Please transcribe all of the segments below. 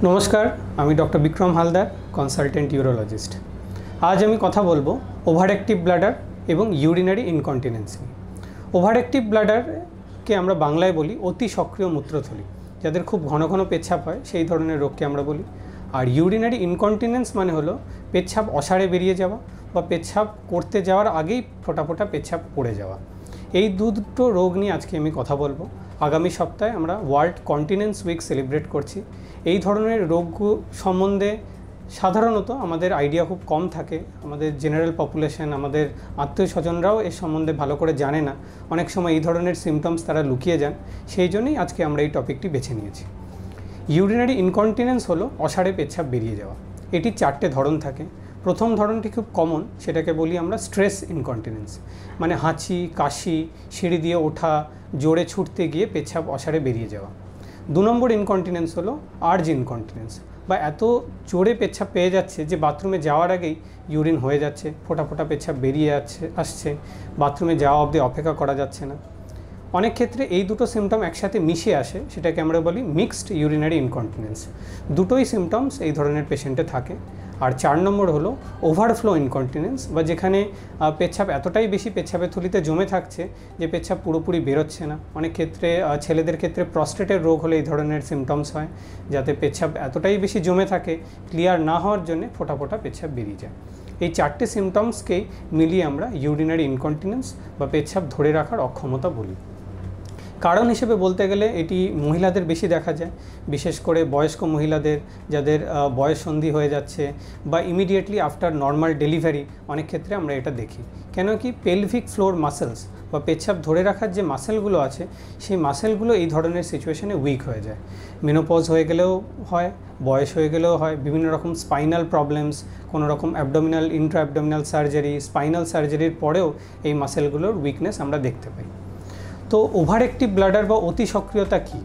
नमस्कार आमी doctor Vikram Haldar consultant urologist. आज आमी कथा बोलबो ओभार एक्टिव ब्लाडार एवं यूरिनारि इनकन्टिनेंस निये। ओभार एक्टिव ब्लाडार के आमरा बांगलाय बोली अति सक्रिय मूत्रथली, जादेर खूब घन घन पेच्छाप हय सेई धरनेर रोगके आमरा बोली। और यूरिनारि इनकन्टिनेंस माने हलो पेच्छाप असारे बेरिये जावा बा पेच्छाप करते जाওয়ার আগেই फोटा फोटा पेच्छाप पड़े जावा। এই দুটো रोग নিয়ে আজকে আমি কথা বলবো। आगामी सप्ताहे আমরা ওয়ার্ল্ড কন্টিনেন্স উইক সেলিব্রেট করছি। এই ধরনের রোগ সম্বন্ধে সাধারণত আমাদের আইডিয়া খুব কম থাকে। আমাদের জেনারেল পপুলেশন, আমাদের আত্মীয় স্বজনরাও এর সম্বন্ধে ভালো করে জানে না। অনেক সময় এই ধরনের সিমটমস তারা লুকিয়ে যান। সেই জন্যই আজকে আমরা এই টপিকটি বেছে নিয়েছি। ইউরিনারি ইনকন্টিনেন্স হলো অসাড়ে পেচ্ছাপ বেরিয়ে যাওয়া। এটি চারটে ধরন থাকে। প্রথম ধরনটি খুব কমন, সেটাকে বলি আমরা স্ট্রেস ইনকন্টিনেন্স, মানে হাঁচি, কাশি, সিঁড়ি দিয়ে ওঠা, জোরে ছুটতে গিয়ে পেচ্ছাপ অসাড়ে বেরিয়ে যাওয়া। দু নম্বর ইনকন্টিনেন্স হলো আর্জ ইনকন্টিনেন্স, বা এত জোরে পেচ্ছাপ পেয়ে যাচ্ছে যে বাথরুমে যাওয়ার আগেই ইউরিন হয়ে যাচ্ছে, ফোটা ফোটা পেচ্ছাপ বেরিয়ে আসছে, বাথরুমে যাওয়া অবধি অপেক্ষা করা যাচ্ছে না। অনেক ক্ষেত্রে এই দুটো সিমটম একসাথে মিশে আসে, সেটাকে আমরা বলি মিক্সড ইউরিনারি ইনকন্টিনেন্স। দুটোই সিমটমস এই ধরনের পেশেন্টে থাকে। আর 4 নম্বর হলো ওভারফ্লো ইনকন্টিনেন্স, বা যেখানে পেচ্ছাপ এতটাই বেশি পেচ্ছাপের থলিতে জমে থাকছে যে পেচ্ছাপ পুরোপুরি বেরোচ্ছে না। অনেক ক্ষেত্রে ছেলেদের ক্ষেত্রে প্রস্টেটের রোগ হলে এই ধরনের সিমটমস হয়, যাতে পেচ্ছাপ এতটাই বেশি জমে থাকে, ক্লিয়ার না হওয়ার জন্য ফোটা ফোটা পেচ্ছাপ বেরিয়ে যায়। এই চারটে সিমটমসকেই মিলিয়ে আমরা ইউরিনারি ইনকন্টিনেন্স বা পেচ্ছাপ ধরে রাখার অক্ষমতা বলি। কারণ হিসেবে বলতে গেলে এটি মহিলাদের বেশি দেখা যায়, বিশেষ করে বয়স্ক মহিলাদের, যাদের বয়ঃসন্ধি হয়ে যাচ্ছে বা ইমিডিয়েটলি আফটার নর্মাল ডেলিভারি অনেক ক্ষেত্রে আমরা এটা দেখি। কেন কি পেলভিক ফ্লোর মাসেলস বা পেচ্ছাপ ধরে রাখার যে মাসেলগুলো আছে, সেই মাসেলগুলো এই ধরনের সিচুয়েশনে উইক হয়ে যায়। মেনোপজ হয়ে গেলেও হয়, বয়স হয়ে গেলেও হয়, বিভিন্ন রকম স্পাইনাল প্রবলেমস, কোনো রকম abdominal, Intra abdominal surgery, spinal সার্জারির পরেও এই মাসেলগুলোর উইকনেস আমরা দেখতে পাই। তো ওভার অ্যাক্টিভ ব্লাডার বা অতি সক্রিয়তা কী?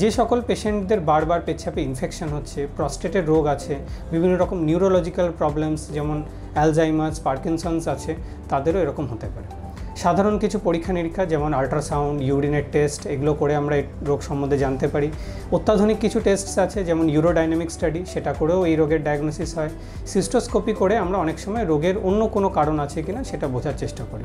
যে সকল পেশেন্টদের বারবার পেচ্ছাপে ইনফেকশন হচ্ছে, প্রস্টেটের রোগ আছে, বিভিন্ন রকম নিউরোলজিক্যাল প্রবলেমস যেমন অ্যালজাইমার্স, পার্কিনসন্স আছে, তাদেরও এরকম হতে পারে। সাধারণ কিছু পরীক্ষা নিরীক্ষা যেমন আল্ট্রাসাউন্ড, ইউরিনের টেস্ট, এগুলো করে আমরা এই রোগ সম্বন্ধে জানতে পারি। অত্যাধুনিক কিছু টেস্টস আছে যেমন ইউরোডাইনামিক স্টাডি, সেটা করেও এই রোগের ডায়াগনোসিস হয়। সিস্টোস্কোপি করে আমরা অনেক সময় রোগের অন্য কোনো কারণ আছে কিনা সেটা বোঝার চেষ্টা করি।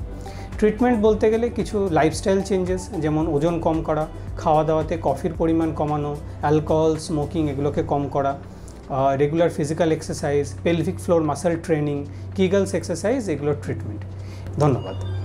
ট্রিটমেন্ট বলতে গেলে কিছু লাইফস্টাইল চেঞ্জেস, যেমন ওজন কম করা, খাওয়া দাওয়াতে কফির পরিমাণ কমানো, অ্যালকোহল, স্মোকিং এগুলোকে কম করা, regular physical exercise, pelvic floor muscle training, Kegels exercise, এগুলোর ট্রিটমেন্ট। ধন্যবাদ।